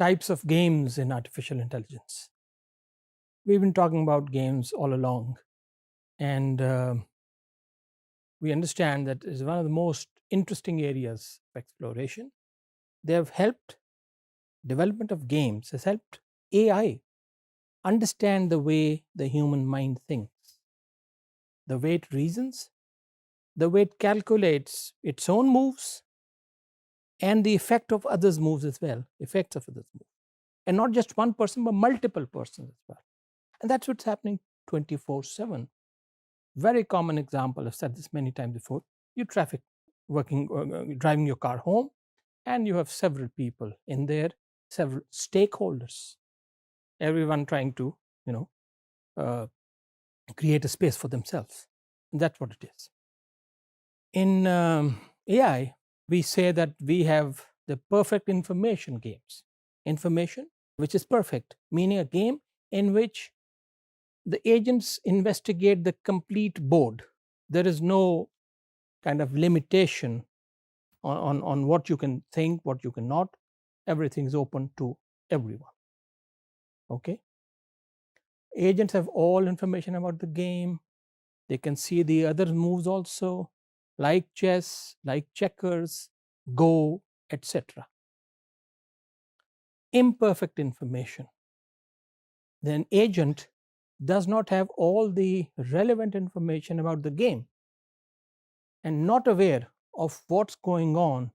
types of games in artificial intelligence. We've been talking about games all along, and we understand that is one of the most interesting areas of exploration. They have helped development of games has helped AI understand the way the human mind thinks, the way it reasons, the way it calculates its own moves, and the effect of others' moves as well, effects of others' moves. And not just one person, but multiple persons as well. And that's what's happening 24/7. Very common example, I've said this many times before. You traffic driving your car home, and you have several people in there, several stakeholders, everyone trying to, uh, create a space for themselves. And that's what it is. In AI, we say that we have the perfect information games. Information which is perfect, meaning a game in which the agents investigate the complete board. There is no kind of limitation on what you can think, what you cannot. Everything is open to everyone. Okay. Agents have all information about the game. They can see the other moves also, like chess, like checkers, Go, etc. Imperfect information. Then agent does not have all the relevant information about the game and not aware of what's going on.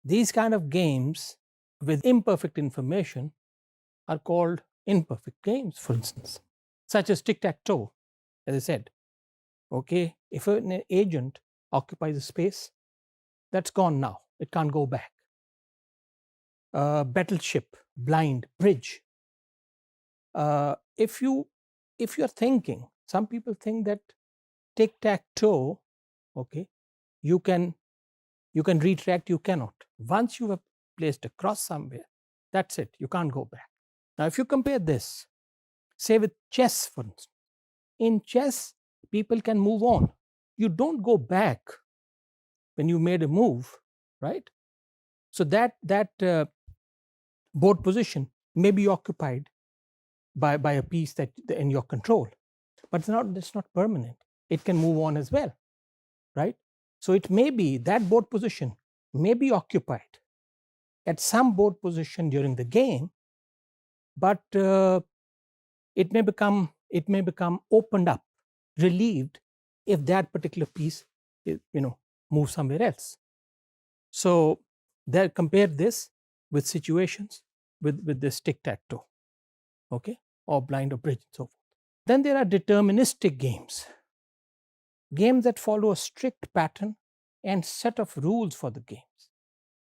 These kind of games with imperfect information are called imperfect games, for instance, such as tic-tac-toe, as I said. Okay, if an agent occupies a space, that's gone now. It can't go back. Battleship, blind, bridge. If you're thinking, some people think that tic-tac-toe, okay, you can retract. You cannot. Once you have placed a cross somewhere, that's it. You can't go back. Now, if you compare this, say with chess, for instance, in chess, people can move on. You don't go back when you made a move, right? So that board position may be occupied by a piece that in your control, but it's not permanent. It can move on as well, right? So it may be that board position may be occupied at some board position during the game, but it may become opened up, relieved, if that particular piece moves somewhere else. So there, compare this with situations with this tic-tac-toe, okay, or blind or bridge and so forth. Then there are deterministic games that follow a strict pattern and set of rules for the games,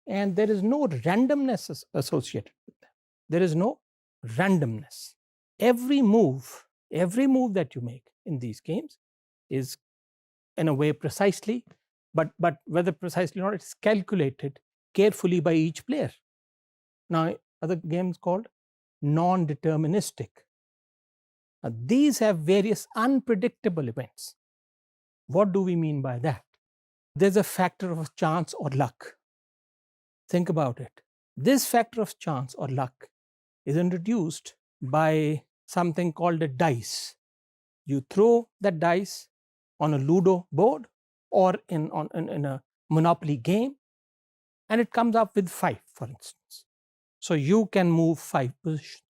and there is no randomness associated with them. There is no randomness. Every move that you make in these games is in a way precisely, but whether precisely or not, it's calculated carefully by each player. Now, other games called non-deterministic. These have various unpredictable events. What do we mean by that? There's a factor of chance or luck. Think about it. This factor of chance or luck is introduced by something called a dice. You throw that dice on a Ludo board or in a Monopoly game, and it comes up with 5, for instance. So you can move 5 positions.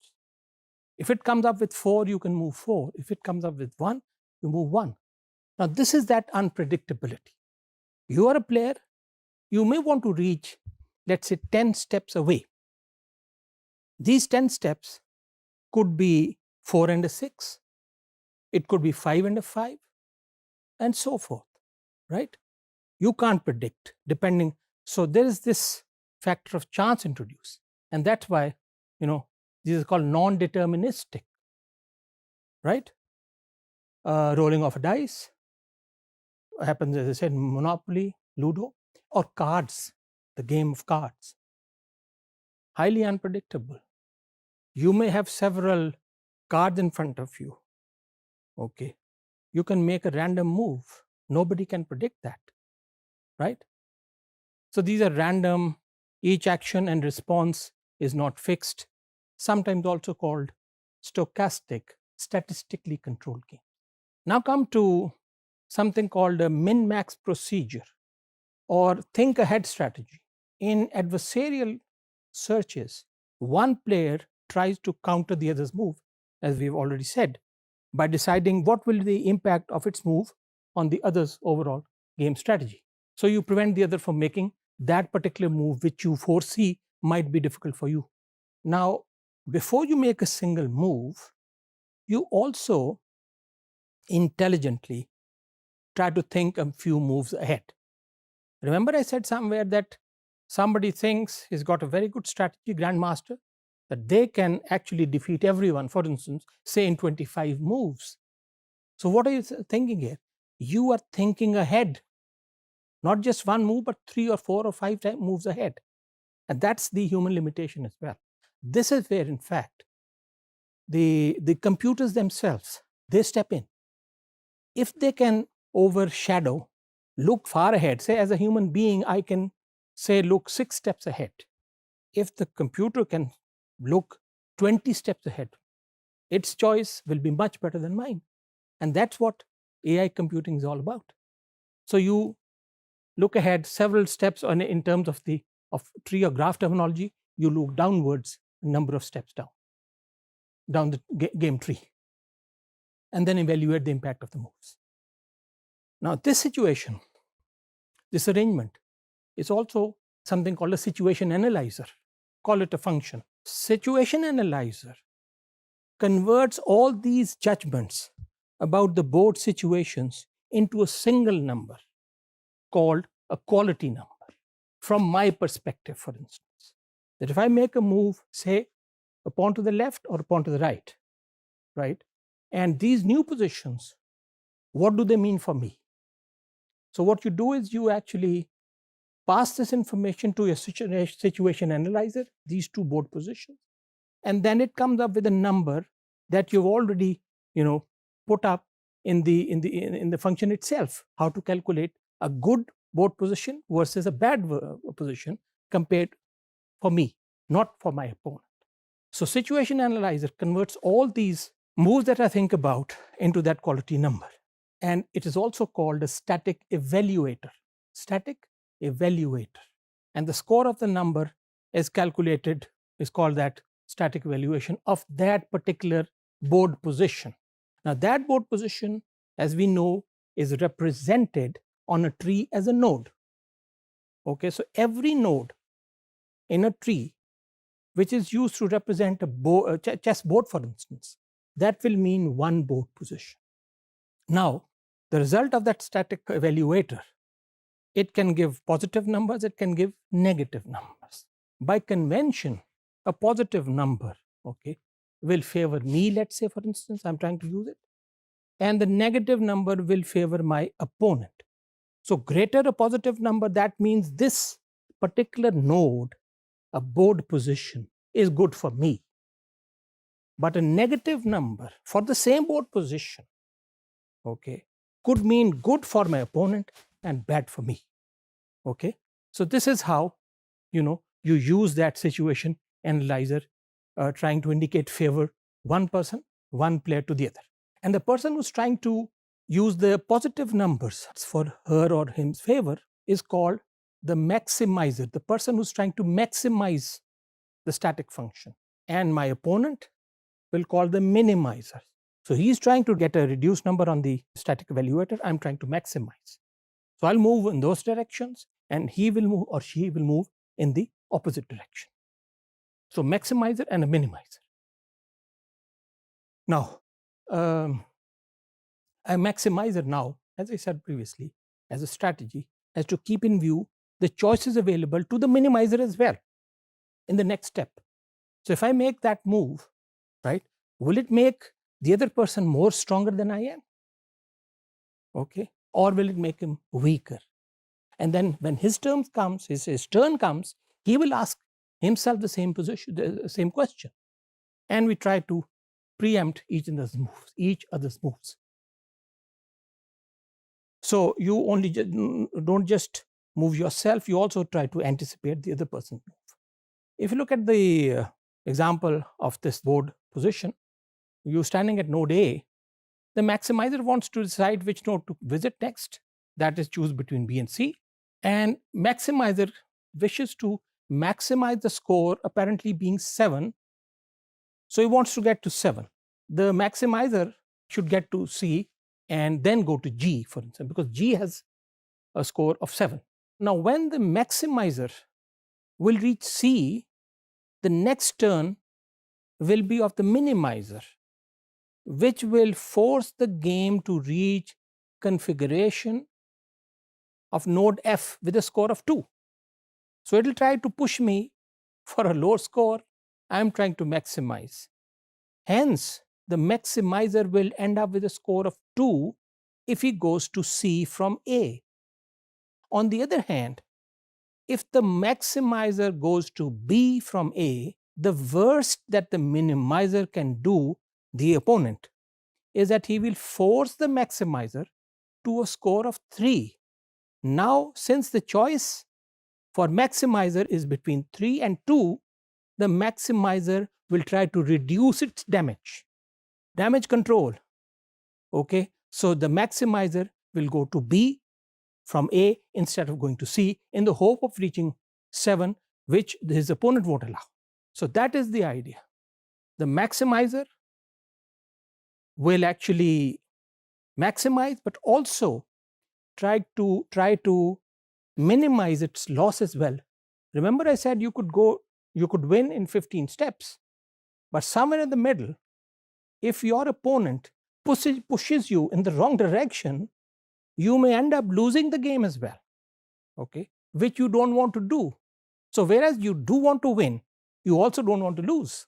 If it comes up with 4, you can move 4. If it comes up with 1, you move 1. Now, this is that unpredictability. You are a player, you may want to reach, let's say, 10 steps away. These 10 steps could be 4 and a 6, it could be 5 and a 5, and so forth, right? You can't predict, depending. So there is this factor of chance introduced, and that's why these are called non-deterministic, right? Rolling of a dice happens, as I said, Monopoly, Ludo, or cards, the game of cards. Highly unpredictable. You may have several cards in front of you. Okay, you can make a random move. Nobody can predict that, right? So these are random. Each action and response is not fixed, sometimes also called stochastic, statistically controlled game. Now come to something called a min-max procedure or think ahead strategy. In adversarial searches, one player tries to counter the other's move, as we've already said, by deciding what will be the impact of its move on the other's overall game strategy. So you prevent the other from making that particular move which you foresee might be difficult for you. Now, before you make a single move, you also intelligently try to think a few moves ahead. Remember, I said somewhere that somebody thinks he's got a very good strategy, grandmaster, that they can actually defeat everyone, for instance, say in 25 moves. So, what are you thinking here? You are thinking ahead, not just one move, but 3 or 4 or 5 moves ahead. And that's the human limitation as well. This is where, in fact, the computers themselves, they step in. If they can overshadow, look far ahead, say as a human being, I can say look 6 steps ahead. If the computer can look 20 steps ahead, its choice will be much better than mine. And that's what AI computing is all about. So you look ahead several steps in terms of tree or graph terminology, you look downwards a number of steps down the game tree, and then evaluate the impact of the moves. Now, this situation, this arrangement, is also something called a situation analyzer. Call it a function. Situation analyzer converts all these judgments about the board situations into a single number called a quality number. From my perspective, for instance, that if I make a move, say, a pawn to the left or a pawn to the right, and these new positions, what do they mean for me? So what you do is you actually pass this information to a situation analyzer, these two board positions, and then it comes up with a number that you've already, put up in the function itself, how to calculate a good board position versus a bad position compared for me, not for my opponent. So situation analyzer converts all these moves that I think about into that quality number. And it is also called a static evaluator. Static evaluator. And the score of the number is calculated, is called that static evaluation of that particular board position. Now, that board position, as we know, is represented on a tree as a node. Okay, so every node in a tree, which is used to represent a chessboard, for instance, that will mean one board position. Now, the result of that static evaluator, it can give positive numbers, it can give negative numbers. By convention, a positive number, will favor me, let's say, for instance, I'm trying to use it, and the negative number will favor my opponent. So greater a positive number, that means this particular node, a board position, is good for me. But a negative number for the same board position, could mean good for my opponent and bad for me. So this is how you use that situation analyzer, trying to indicate favor one person, one player to the other. And the person who's trying to use the positive numbers for her or him's favor is called the maximizer, the person who's trying to maximize the static function. And my opponent will call the minimizer. So he's trying to get a reduced number on the static evaluator. I'm trying to maximize. So I'll move in those directions, and he will move or she will move in the opposite direction. So maximizer and a minimizer. Now, a maximizer now, as I said previously, as a strategy, has to keep in view the choices available to the minimizer as well in the next step. So if I make that move, will it make the other person more stronger than I am? Or will it make him weaker? And then when his turn comes, he will ask himself the same question. And we try to preempt each other's moves. So you don't just move yourself, you also try to anticipate the other person's move. If you look at the example of this board position, you're standing at node A, the maximizer wants to decide which node to visit next, that is, choose between B and C. And maximizer wishes to maximize the score, apparently being 7. So he wants to get to 7. The maximizer should get to C and then go to G, for instance, because G has a score of 7. Now, when the maximizer will reach C, the next turn will be of the minimizer, which will force the game to reach configuration of node F with a score of 2. So it will try to push me for a lower score. I am trying to maximize. Hence, the maximizer will end up with a score of 2 if he goes to C from A. On the other hand, if the maximizer goes to B from A, the worst that the minimizer can do, the opponent, is that he will force the maximizer to a score of 3. Now, since the choice for maximizer is between 3 and 2, the maximizer will try to reduce its damage control. Okay, so the maximizer will go to B from A instead of going to C in the hope of reaching 7, which his opponent won't allow. So that is the idea. The maximizer will actually maximize, but also try to minimize its loss as well. Remember, I said you could win in 15 steps, but somewhere in the middle, if your opponent pushes you in the wrong direction, you may end up losing the game as well, okay, which you don't want to do. So whereas you do want to win, you also don't want to lose.